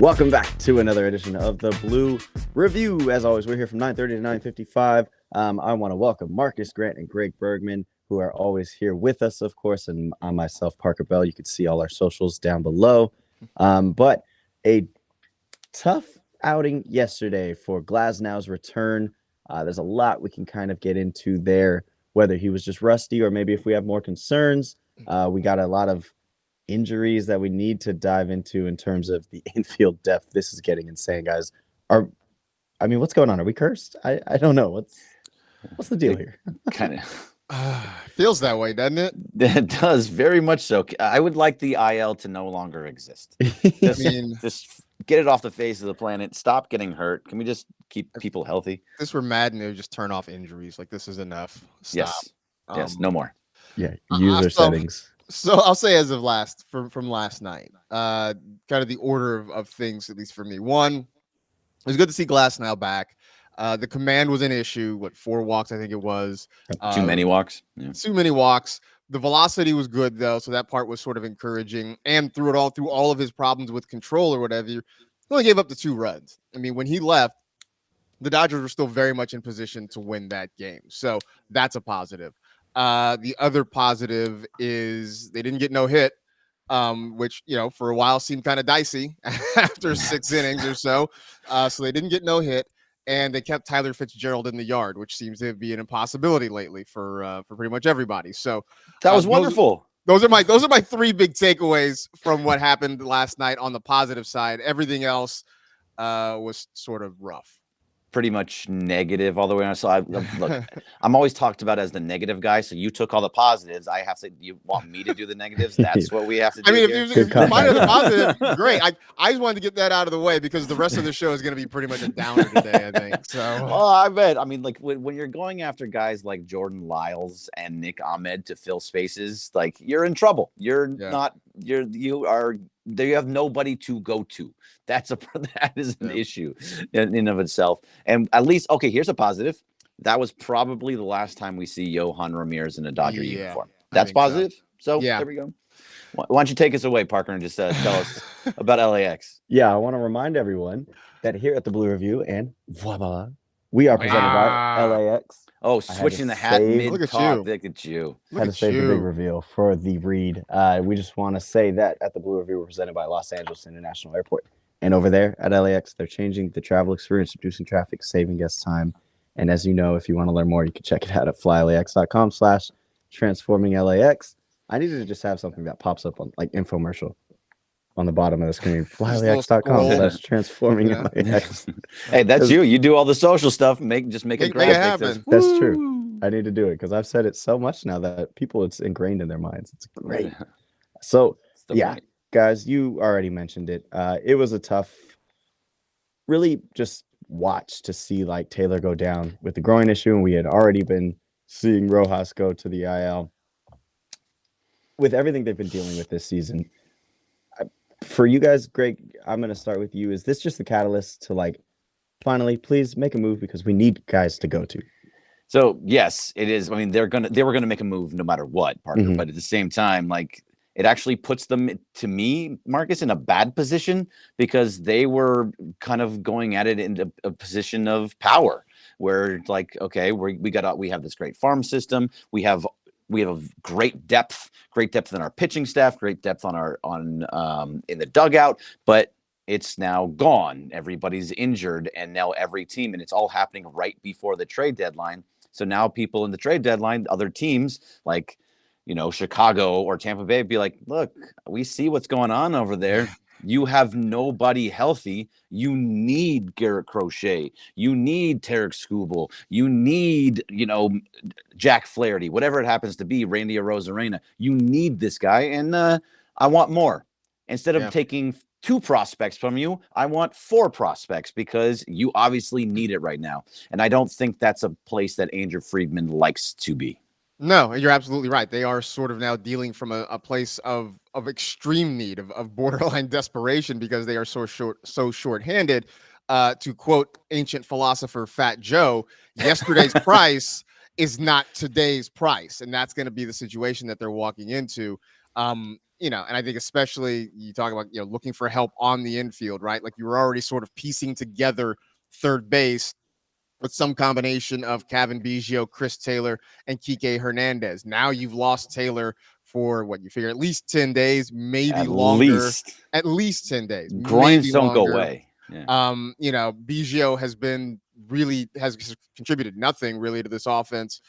Welcome back to another edition of the Blue Review. As always, we're here from 9:30 to 9:55. I want to welcome Marcus Grant and Greg Bergman, who are always here with us, of course, and on myself, Parker Bell. You can see all our socials down below. But a tough outing yesterday for Glasgow's return. There's a lot we can kind of get into there, whether he was just rusty or maybe if we have more concerns. We got a lot of injuries that we need to dive into in terms of the infield depth. This is getting insane, guys. What's going on? Are we cursed? I don't know. What's the deal here? Kind of feels that way, doesn't it? It does, very much so. I would like the IL to no longer exist. Just get it off the face of the planet. Stop getting hurt. Can we just keep people healthy? If this were Madden, it would just turn off injuries. Like, this is enough. Stop. Yes, no more. Yeah, user settings. So I'll say as of from last night, kind of the order of things, at least for me. One, it was good to see Glasgow back. The command was an issue. 4 walks, I think it was. Too many walks. Yeah. Too many walks. The velocity was good, though, so that part was sort of encouraging. And through all of his problems with control or whatever, he only gave up the 2 runs. I mean, when he left, the Dodgers were still very much in position to win that game. So that's a positive. The other positive is they didn't get no hit, which, for a while seemed kind of dicey after 6 innings or so. So they didn't get no hit, and they kept Tyler Fitzgerald in the yard, which seems to be an impossibility lately for pretty much everybody. So that was wonderful. Those are my 3 big takeaways from what happened last night on the positive side. Everything else was sort of rough. Pretty much negative all the way on. So look, I'm always talked about as the negative guy. So you took all the positives. I have to. You want me to do the negatives? That's what we have to do. I mean, if you find the positive, great. I just wanted to get that out of the way because the rest of the show is going to be pretty much a downer today, I think. So, I bet. I mean, like when you're going after guys like Jordan Lyles and Nick Ahmed to fill spaces, like you're in trouble. You have nobody to go to. That is an issue in of itself. And at least, okay, here's a positive. That was probably the last time we see Johan Ramirez in a Dodger uniform. That's positive. So there we go. Why don't you take us away, Parker, and just tell us about LAX? Yeah, I want to remind everyone that here at the Blue Review and voila, we are presented by LAX. Oh, switching the hat mid-talk. Look at you. Had to save the big reveal for the read. We just want to say that at the Blue Review, we're presented by Los Angeles International Airport. And over there at LAX, they're changing the travel experience, reducing traffic, saving guests time. And as you know, if you want to learn more, you can check it out at flylax.com/transforminglax. I needed to just have something that pops up on like infomercial on the bottom of the screen. flylax.com/transforminglax. Hey, that's you. You do all the social stuff. Make it happen. That's true. I need to do it because I've said it so much now that it's ingrained in their minds. It's great. So guys, you already mentioned it. It was a tough, really just watch to see like Taylor go down with the groin issue, and we had already been seeing Rojas go to the IL. With everything they've been dealing with this season, for you guys, Greg, I'm going to start with you. Is this just the catalyst to like finally please make a move because we need guys to go to? So yes, it is. I mean, they were going to make a move no matter what, Parker. But at the same time, like it actually puts them, to me, Marcus, in a bad position because they were kind of going at it in a position of power, where like, okay, we have this great farm system, we have a great depth in our pitching staff, great depth in the dugout, but it's now gone. Everybody's injured, and now every team, and it's all happening right before the trade deadline. So now people in the trade deadline, other teams like, Chicago or Tampa Bay, be like, look, we see what's going on over there. You have nobody healthy. You need Garrett Crochet. You need Tarek Skubal. You need, Jack Flaherty, whatever it happens to be, Randy Arozarena. You need this guy, and I want more. Instead of taking 2 prospects from you, I want 4 prospects because you obviously need it right now. And I don't think that's a place that Andrew Friedman likes to be. No, you're absolutely right. They are sort of now dealing from a place of extreme need, of borderline desperation because they are so short-handed. To quote ancient philosopher Fat Joe, yesterday's price is not today's price. And that's going to be the situation that they're walking into. and I think especially you talk about, looking for help on the infield, right? Like you were already sort of piecing together third base with some combination of Kevin Biggio, Chris Taylor, and Kike Hernandez. Now you've lost Taylor for what you figure at least 10 days, maybe At longer. least. At least 10 days, Groins maybe don't go longer. away. Yeah. Biggio has contributed nothing really to this offense,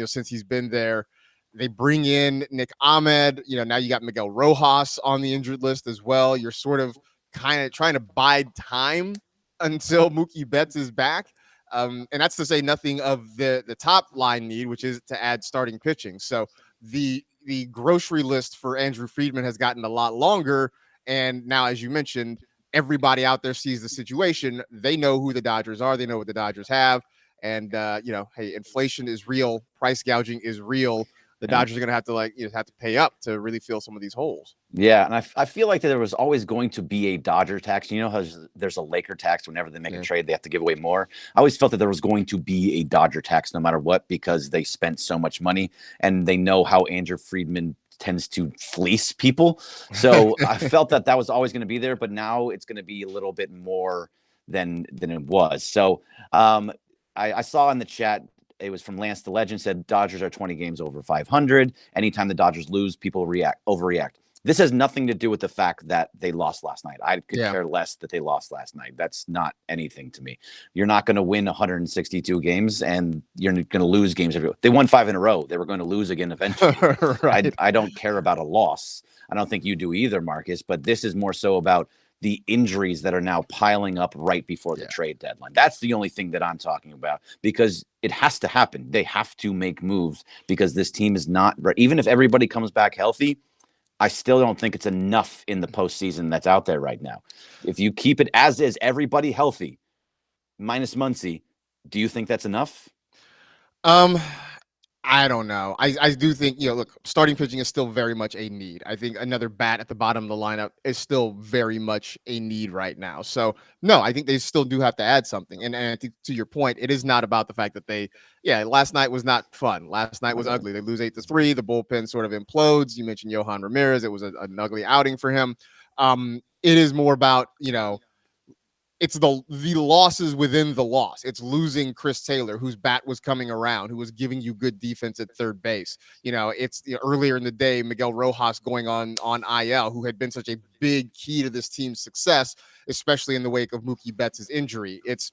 since he's been there. They bring in Nick Ahmed. Now you got Miguel Rojas on the injured list as well. You're sort of kind of trying to bide time until Mookie Betts is back. And that's to say nothing of the top line need, which is to add starting pitching. So the grocery list for Andrew Friedman has gotten a lot longer. And now, as you mentioned, everybody out there sees the situation. They know who the Dodgers are. They know what the Dodgers have. And, hey, inflation is real. Price gouging is real. The Dodgers are going to have to have to pay up to really fill some of these holes. Yeah, and I feel like there was always going to be a Dodger tax. You know how there's a Laker tax whenever they make a trade, they have to give away more. I always felt that there was going to be a Dodger tax no matter what because they spent so much money and they know how Andrew Friedman tends to fleece people. So I felt that was always going to be there, but now it's going to be a little bit more than it was. So I saw in the chat, it was from Lance the Legend, said Dodgers are 20 games over 500. Anytime the Dodgers lose, people overreact. This has nothing to do with the fact that they lost last night. I could care less that they lost last night. That's not anything to me. You're not going to win 162 games, and you're going to lose games. They won 5 in a row. They were going to lose again eventually. Right. I don't care about a loss. I don't think you do either, Marcus, but this is more so about the injuries that are now piling up right before the trade deadline. That's the only thing that I'm talking about because it has to happen. They have to make moves because this team is not, even if everybody comes back healthy, I still don't think it's enough in the postseason that's out there right now. If you keep it as is, everybody healthy, minus Muncy, do you think that's enough? I don't know. I do think, look, starting pitching is still very much a need. I think another bat at the bottom of the lineup is still very much a need right now. So, no, I think they still do have to add something. And I think to your point, it is not about the fact that last night was not fun. Last night was ugly. They lose 8-3. The bullpen sort of implodes. You mentioned Yohan Ramirez. It was an ugly outing for him. It is more about, it's the losses within the loss. It's losing Chris Taylor, whose bat was coming around, who was giving you good defense at third base. It's earlier in the day, Miguel Rojas going on IL, who had been such a big key to this team's success, especially in the wake of Mookie Betts' injury. It's,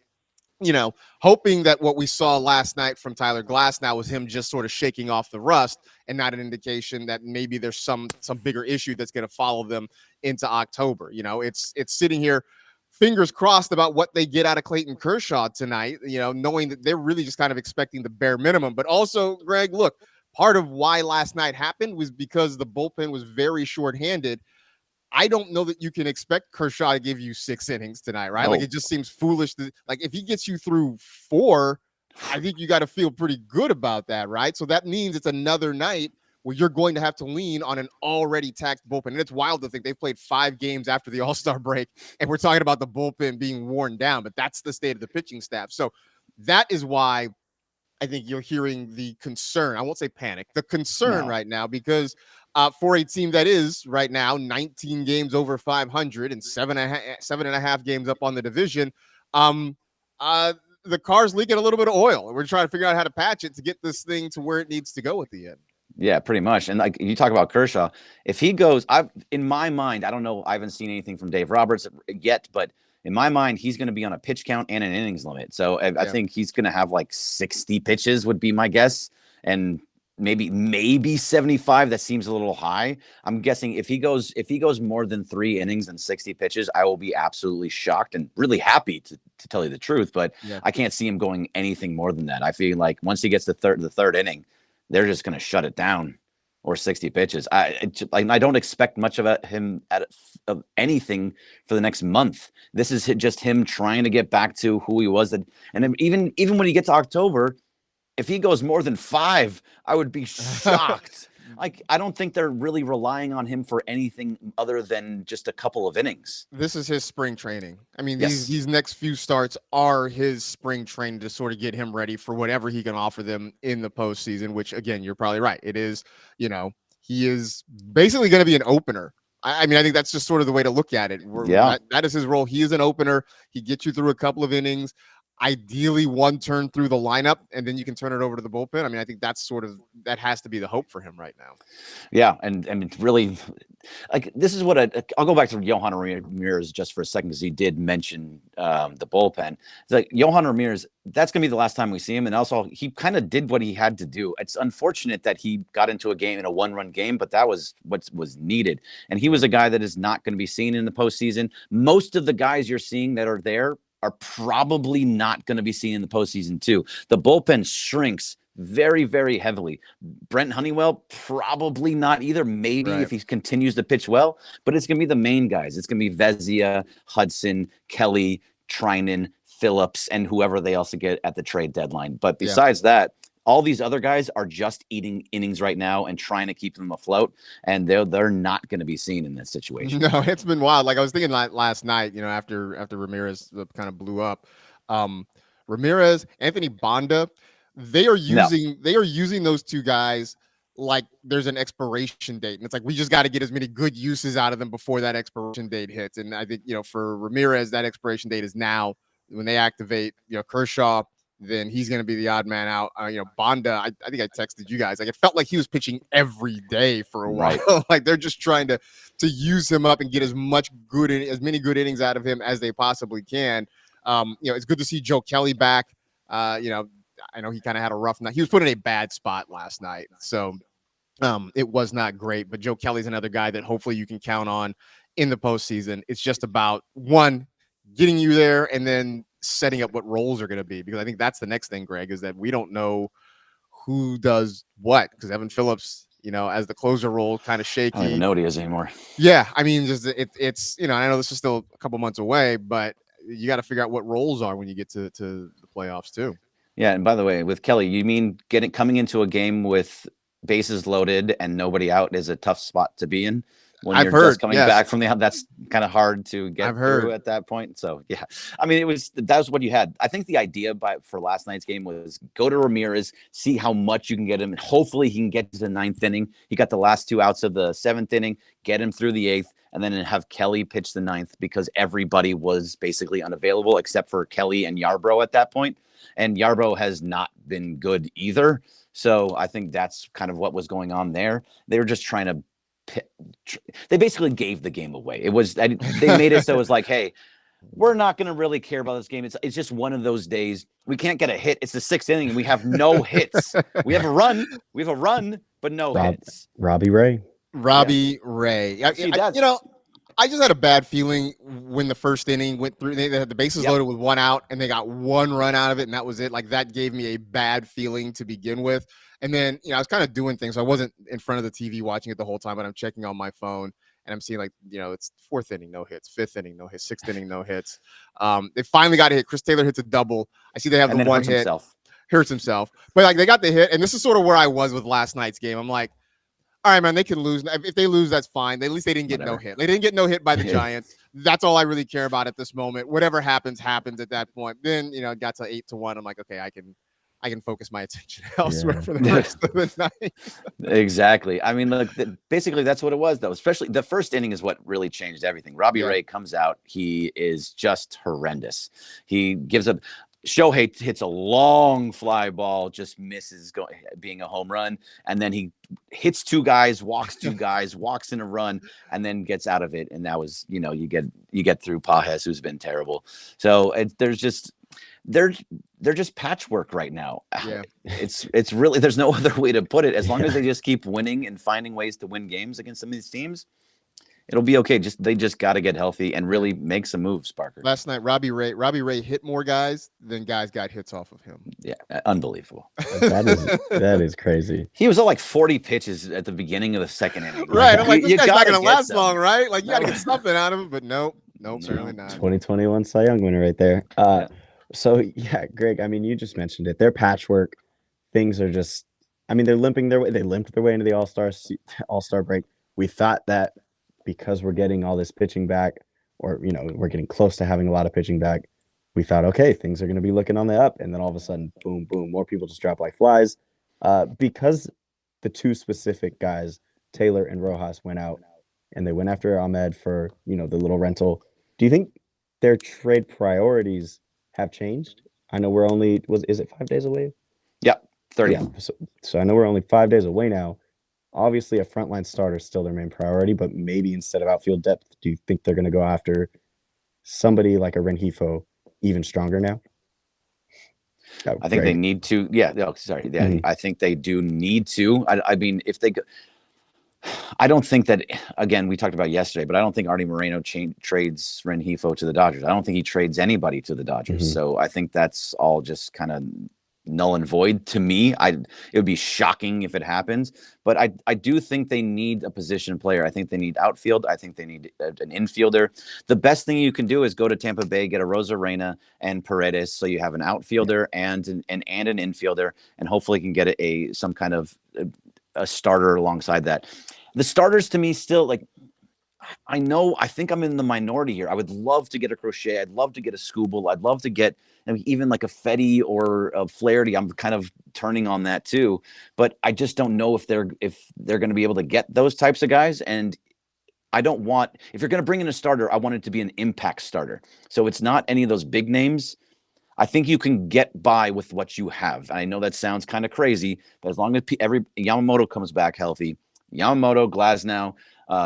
hoping that what we saw last night from Tyler Glasnow was him just sort of shaking off the rust and not an indication that maybe there's some bigger issue that's going to follow them into October. It's sitting here, fingers crossed about what they get out of Clayton Kershaw tonight, knowing that they're really just kind of expecting the bare minimum. But also, Greg, look, part of why last night happened was because the bullpen was very shorthanded. I don't know that you can expect Kershaw to give you 6 innings tonight, right? No. Like, it just seems foolish. If he gets you through 4, I think you got to feel pretty good about that, right? So that means it's another night where you're going to have to lean on an already taxed bullpen. And it's wild to think they've played 5 games after the All-Star break, and we're talking about the bullpen being worn down, but that's the state of the pitching staff. So that is why I think you're hearing the concern. I won't say panic, the concern right now, because for a team that is right now 19 games over 500 and 7.5 games up on the division, the car's leaking a little bit of oil, and we're trying to figure out how to patch it to get this thing to where it needs to go at the end. Yeah, pretty much. And like you talk about Kershaw, if he goes, in my mind, I don't know, I haven't seen anything from Dave Roberts yet, but in my mind, he's going to be on a pitch count and an innings limit. So I think he's going to have like 60 pitches would be my guess. And maybe 75. That seems a little high. I'm guessing if he goes more than 3 innings and 60 pitches, I will be absolutely shocked and really happy to tell you the truth. But I can't see him going anything more than that. I feel like once he gets the third inning, they're just going to shut it down, or 60 pitches. I don't expect much of him of anything for the next month. This is just him trying to get back to who he was. And then even when he gets to October, if he goes more than 5, I would be shocked. I don't think they're really relying on him for anything other than just a couple of innings. This is his spring training. I mean, these next few starts are his spring training to sort of get him ready for whatever he can offer them in the postseason, which, again, you're probably right. It is, he is basically going to be an opener. I mean, I think that's just sort of the way to look at it. That is his role. He is an opener. He gets you through a couple of innings, ideally one turn through the lineup, and then you can turn it over to the bullpen. I mean, I think that has to be the hope for him right now. Yeah, and really, like, this is what I'll go back to Yohan Ramirez just for a second, because he did mention the bullpen. It's like Yohan Ramirez, that's going to be the last time we see him. And also, he kind of did what he had to do. It's unfortunate that he got into a game in a one-run game, but that was what was needed. And he was a guy that is not going to be seen in the postseason. Most of the guys you're seeing that are there are probably not going to be seen in the postseason too. The bullpen shrinks very, very heavily. Brent Honeywell, probably not either. Maybe if he continues to pitch well, but it's going to be the main guys. It's going to be Vezia, Hudson, Kelly, Trinan, Phillips, and whoever they also get at the trade deadline. But besides that, all these other guys are just eating innings right now and trying to keep them afloat, and they're not going to be seen in this situation. No, it's been wild. Like I was thinking last night, after Ramirez kind of blew up, Ramirez, Anthony Banda, they are using those two guys like there's an expiration date, and it's like we just got to get as many good uses out of them before that expiration date hits. And I think for Ramirez, that expiration date is now. When they activate Kershaw, then he's going to be the odd man out. Banda, I think I texted you guys. Like, it felt like he was pitching every day for a while. Like, they're just trying to use him up and get as many good innings out of him as they possibly can. It's good to see Joe Kelly back. I know he kind of had a rough night. He was put in a bad spot last night, so it was not great. But Joe Kelly's another guy that hopefully you can count on in the postseason. It's just about getting you there, and then setting up what roles are going to be, because I think that's the next thing, Greg, is that we don't know who does what, because Evan Phillips, as the closer role, kind of shaky. I don't even know what he is anymore. Yeah, I mean, just it's I know this is still a couple months away, but you got to figure out what roles are when you get to the playoffs too. Yeah, and by the way, with Kelly, you mean coming into a game with bases loaded and nobody out is a tough spot to be in? When you're just coming back from that's kind of hard to get through at that point. So yeah, I mean, that was what you had. I think the idea for last night's game was go to Ramirez, see how much you can get him, and hopefully he can get to the 9th inning. He got the last 2 outs of the 7th inning, get him through the 8th, and then have Kelly pitch the 9th, because everybody was basically unavailable except for Kelly and Yarbrough at that point. And Yarbrough has not been good either. So I think that's kind of what was going on there. They were just trying to they basically gave the game away. They made it so it was like, hey, we're not going to really care about this game. It's just one of those days. We can't get a hit. It's the 6th inning and we have no hits. We have a run, but no hits. Robbie Ray. I just had a bad feeling when the first inning went through. They had the bases loaded with 1 out, and they got 1 run out of it, and that was it. Like, that gave me a bad feeling to begin with. And then, I was kind of doing things. So I wasn't in front of the TV watching it the whole time, but I'm checking on my phone, and I'm seeing, it's 4th inning, no hits, 5th inning, no hits, 6th inning, no hits. They finally got a hit. Chris Taylor hits a double. I see they have the 1 hit. Hurts himself. But, they got the hit, and this is sort of where I was with last night's game. I'm like, all right, man, they can lose. If they lose, that's fine. At least they didn't get no hit. They didn't get no hit by the Giants. That's all I really care about at this moment. Whatever happens at that point. Then, it got to 8-1. I'm like, okay, I can focus my attention elsewhere for the rest of the night. Exactly. I mean, look, basically that's what it was, though. Especially the first inning is what really changed everything. Robbie Ray comes out. He is just horrendous. He gives up. Shohei hits a long fly ball, just misses being a home run, and then he hits 2 guys, walks 2 guys, walks in a run, and then gets out of it. And that was, you get through Pajes, who's been terrible. So they're just patchwork right now. Yeah. It's really, there's no other way to put it. As long as they just keep winning and finding ways to win games against some of these teams, it'll be okay. They just got to get healthy and really make some moves, Parker. Last night, Robbie Ray hit more guys than guys got hits off of him. Yeah, unbelievable. That is crazy. He was at like 40 pitches at the beginning of the 2nd inning. Right. I'm like, this guy's not going to last long, right? Like, you got to get something out of him, but nope, certainly not. 2021 Cy Young winner right there. So, yeah, Greg, I mean, you just mentioned it. Their patchwork, things are just, I mean, they're limping their way. They limped their way into the All-Star break. We thought that because we're getting all this pitching back, or, we're getting close to having a lot of pitching back, we thought, okay, things are going to be looking on the up. And then all of a sudden, boom, boom, more people just drop like flies. Because the 2 specific guys Taylor and Rojas went out and they went after Ahmed for, the little rental. Do you think their trade priorities have changed? I know we're only, is it 5 days away? Yeah, 30. Yeah. So I know we're only 5 days away now. Obviously, a frontline starter is still their main priority, but maybe instead of outfield depth, do you think they're going to go after somebody like a Rengifo even stronger now? I think they need to. Yeah. No, sorry. Yeah. Mhm. I think they do need to. I mean, if they go, I don't think that, again, we talked about yesterday, but I don't think Artie Moreno trades Rengifo to the Dodgers. I don't think he trades anybody to the Dodgers. Mhm. So I think that's all just kind of null and void to me. It would be shocking if it happens, but I do think they need a position player. I think they need outfield. I think they need an infielder. The best thing you can do is go to Tampa Bay, get a Rosarena and Paredes, so you have an outfielder and an infielder, and hopefully can get some kind of a starter alongside that. The starters to me still, like, I think I'm in the minority here. I would love to get a Crochet. I'd love to get a Scooble. I'd love to get even like a Fetty or a Flaherty. I'm kind of turning on that too, but I just don't know if they're going to be able to get those types of guys. And I don't want, if you're going to bring in a starter, I want it to be an impact starter. So it's not any of those big names. I think you can get by with what you have. I know that sounds kind of crazy, but as long as Yamamoto comes back healthy, Yamamoto, Glasnow,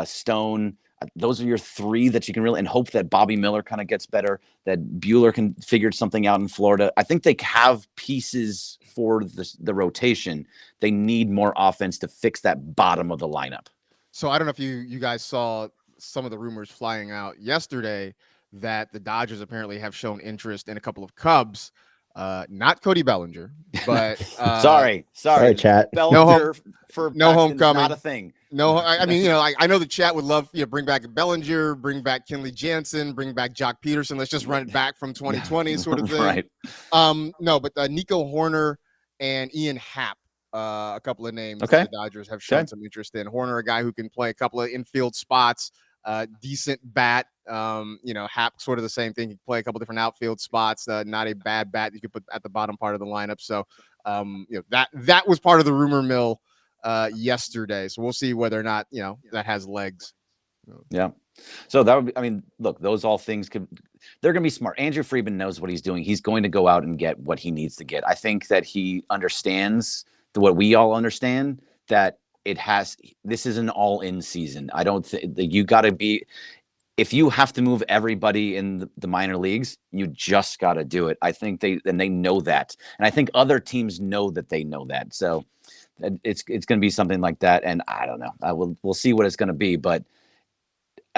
Stone, those are your three that you can really, and hope that Bobby Miller kind of gets better, that Buehler can figure something out in Florida. I think they have pieces for the rotation. They need more offense to fix that bottom of the lineup. So I don't know if you guys saw some of the rumors flying out yesterday that the Dodgers apparently have shown interest in a couple of Cubs. Not Cody Bellinger, but sorry, chat. Bellinger no homecoming, not a thing. No, I mean, I know the chat would love, bring back Bellinger, bring back Kenley Jansen, bring back Jock Peterson. Let's just run it back from 2020 sort of thing. Right. No, but Nico Horner and Ian Happ, a couple of names that the Dodgers have shown some interest in. Horner, a guy who can play a couple of infield spots, decent bat. Happ sort of the same thing. He can play a couple different outfield spots. Not a bad bat you could put at the bottom part of the lineup. So, that was part of the rumor mill yesterday. So we'll see whether or not, that has legs. Yeah. So that would be, I mean, look, those all things they're going to be smart. Andrew Friedman knows what he's doing. He's going to go out and get what he needs to get. I think that he understands what we all understand, that this is an all-in season. I don't think that you got to be, if you have to move everybody in the minor leagues, you just got to do it. I think they know that. And I think other teams know that they know that. So it's going to be something like that. And I don't know. We'll see what it's going to be, but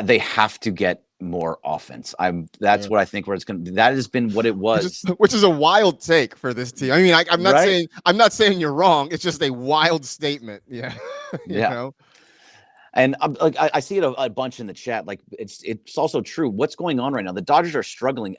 they have to get more offense. That's what I think where it's going to be. That has been what it was. Which is a wild take for this team. I mean, I'm not saying you're wrong. It's just a wild statement. Yeah. you know? And I see it a bunch in the chat. Like it's also true. What's going on right now? The Dodgers are struggling.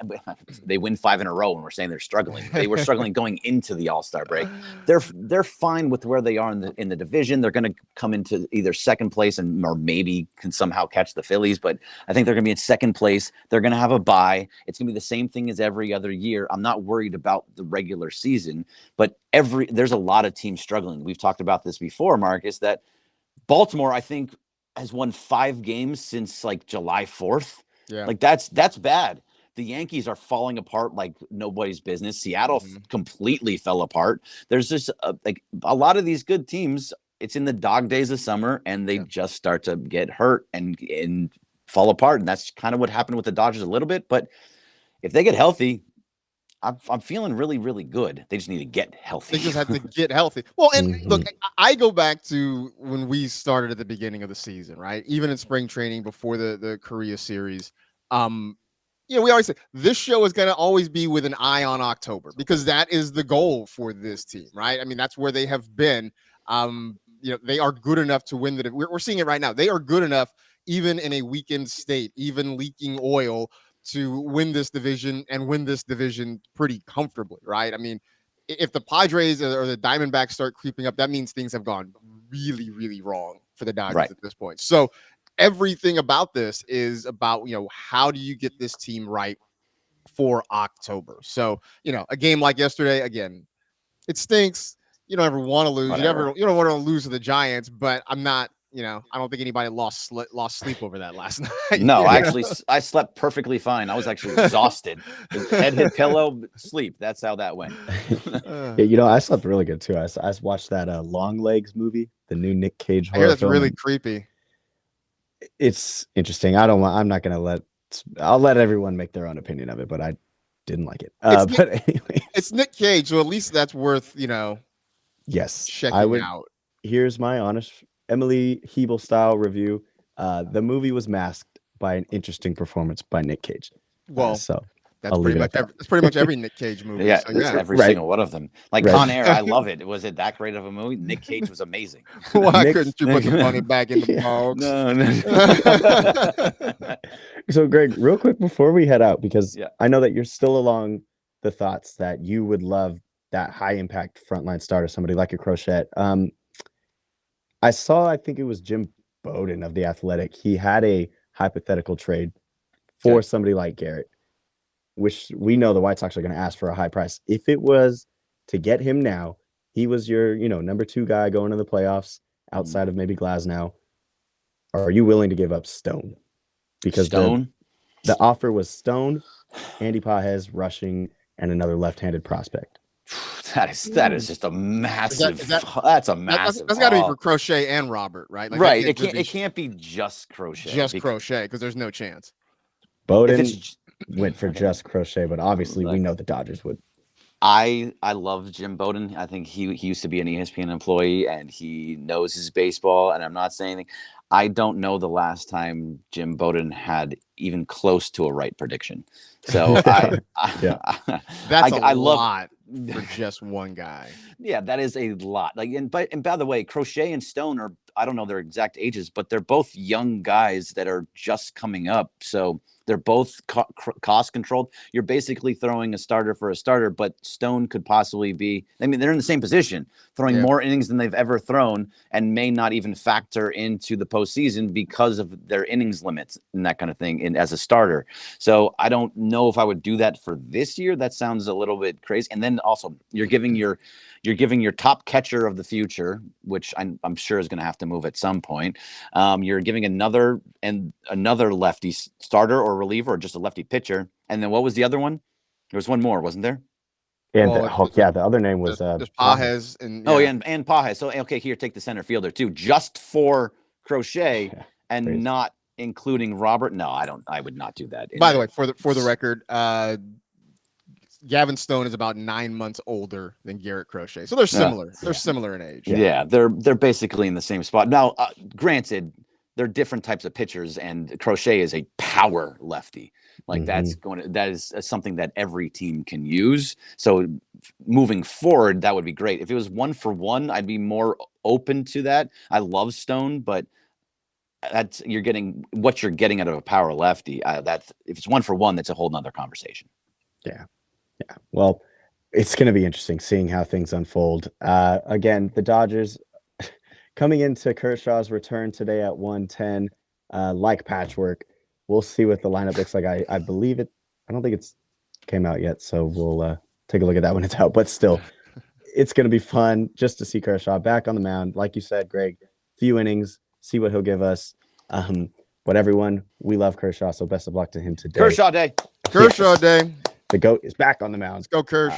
They win 5 in a row, and we're saying they're struggling. They were struggling going into the All-Star break. They're fine with where they are in the division. They're going to come into either second place or maybe can somehow catch the Phillies. But I think they're going to be in second place. They're going to have a bye. It's going to be the same thing as every other year. I'm not worried about the regular season, but there's a lot of teams struggling. We've talked about this before, Marcus, that Baltimore, I think, has won 5 games since like July 4th. Yeah. Like that's bad. The Yankees are falling apart like nobody's business. Seattle completely fell apart. There's just like a lot of these good teams. It's in the dog days of summer, and they just start to get hurt and fall apart. And that's kind of what happened with the Dodgers a little bit. But if they get healthy, I'm feeling really, really good. They just need to get healthy. They just have to get healthy. Well, and look, I go back to when we started at the beginning of the season, right? Even in spring training before the Korea series. We always say this show is going to always be with an eye on October, because that is the goal for this team, right? I mean, that's where they have been. They are good enough to win we're seeing it right now. They are good enough, even in a weakened state, even leaking oil, to win this division and win this division pretty comfortably, right? I mean, if the Padres or the Diamondbacks start creeping up, that means things have gone really, really wrong for the Dodgers at this point. So everything about this is about, how do you get this team right for October? So, a game like yesterday, again, it stinks. You don't ever want to lose. You don't want to lose to the Giants, but I'm not I don't think anybody lost sleep over that last night. No, I slept perfectly fine. I was actually exhausted. Head hit pillow, sleep. That's how that went. Yeah, I slept really good too. I watched that Long Legs movie, the new Nick Cage horror I hear that's film. really creepy. It's interesting. I'll let everyone make their own opinion of it, but I didn't like it. But anyway, it's Nick Cage, so at least that's worth, yes, checking out. Here's my honest Emily Hebel style review. The movie was masked by an interesting performance by Nick Cage. Well, so that's pretty much every Nick Cage movie. Yeah, so, every single one of them. Like Con Air, I love it. Was it that great of a movie? Nick Cage was amazing. Why couldn't you put the money back in the box? No. So, Greg, real quick before we head out, because I know that you're still along the thoughts that you would love that high impact frontline starter, somebody like a Crochet. I think it was Jim Bowden of The Athletic. He had a hypothetical trade for somebody like Garrett, which we know the White Sox are going to ask for a high price. If it was to get him now, he was your, number 2 guy going to the playoffs outside of maybe Glasgow. Are you willing to give up Stone? Because the offer was Stone, Andy Pages rushing, and another left-handed prospect. That is just a massive. That's a massive. That's got to be for Crochet and Robert, right? Like right. It can't be just Crochet. Crochet, because there's no chance. Bowden went for just Crochet, but obviously we know the Dodgers would. I love Jim Bowden. I think he used to be an ESPN employee and he knows his baseball. And I'm not saying anything. I don't know the last time Jim Bowden had even close to a right prediction. So that's a lot for just one guy. Yeah, that is a lot. And by the way, Crochet and Stone are, I don't know their exact ages, but they're both young guys that are just coming up. So they're both cost controlled. You're basically throwing a starter for a starter, but Stone could possibly be, they're in the same position, throwing more innings than they've ever thrown and may not even factor into the postseason because of their innings limits and that kind of thing as a starter. So I don't know if I would do that for this year. That sounds a little bit crazy. And then also you're giving your top catcher of the future, which I'm sure is going to have to move at some point. You're giving another lefty starter or reliever or just a lefty pitcher. And then what was the other one? There was one more, wasn't there? And the other name was Pages. And Pages. So okay, here, take the center fielder too, just for Crochet and not including Robert. No, I would not do that. By the way, for the record, Gavin Stone is about 9 months older than Garrett Crochet, so they're similar. They're similar in age. Yeah, they're basically in the same spot. Now, granted, they're different types of pitchers, and Crochet is a power lefty. That is something that every team can use. So moving forward, that would be great. If it was 1-for-1, I'd be more open to that. I love Stone, but you're getting what you're getting out of a power lefty. If it's 1-for-1, that's a whole nother conversation. Yeah. Yeah. Well, it's going to be interesting seeing how things unfold. Again, the Dodgers coming into Kershaw's return today at 1:10, like patchwork. We'll see what the lineup looks like. I believe it. I don't think it's came out yet, so we'll take a look at that when it's out. But still, it's going to be fun just to see Kershaw back on the mound. Like you said, Greg, few innings, see what he'll give us. But everyone, we love Kershaw, so best of luck to him today. Kershaw Day. Kershaw Day. The GOAT is back on the mound. Let's go, Kersh.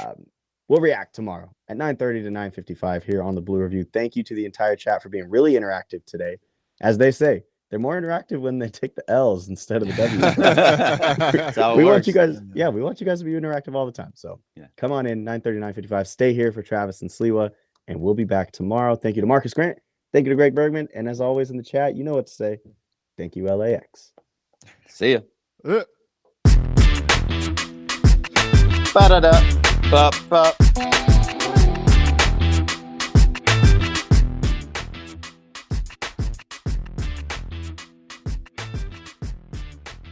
We'll react tomorrow at 9:30 to 9:55 here on the Blue Review. Thank you to the entire chat for being really interactive today. As they say, they're more interactive when they take the L's instead of the W's. We want you guys to be interactive all the time. So come on in, 9:30 to 9:55. Stay here for Travis and Sliwa, and we'll be back tomorrow. Thank you to Marcus Grant. Thank you to Greg Bergman. And as always in the chat, you know what to say. Thank you, LAX. See ya. Ba-da-da. Ba-ba.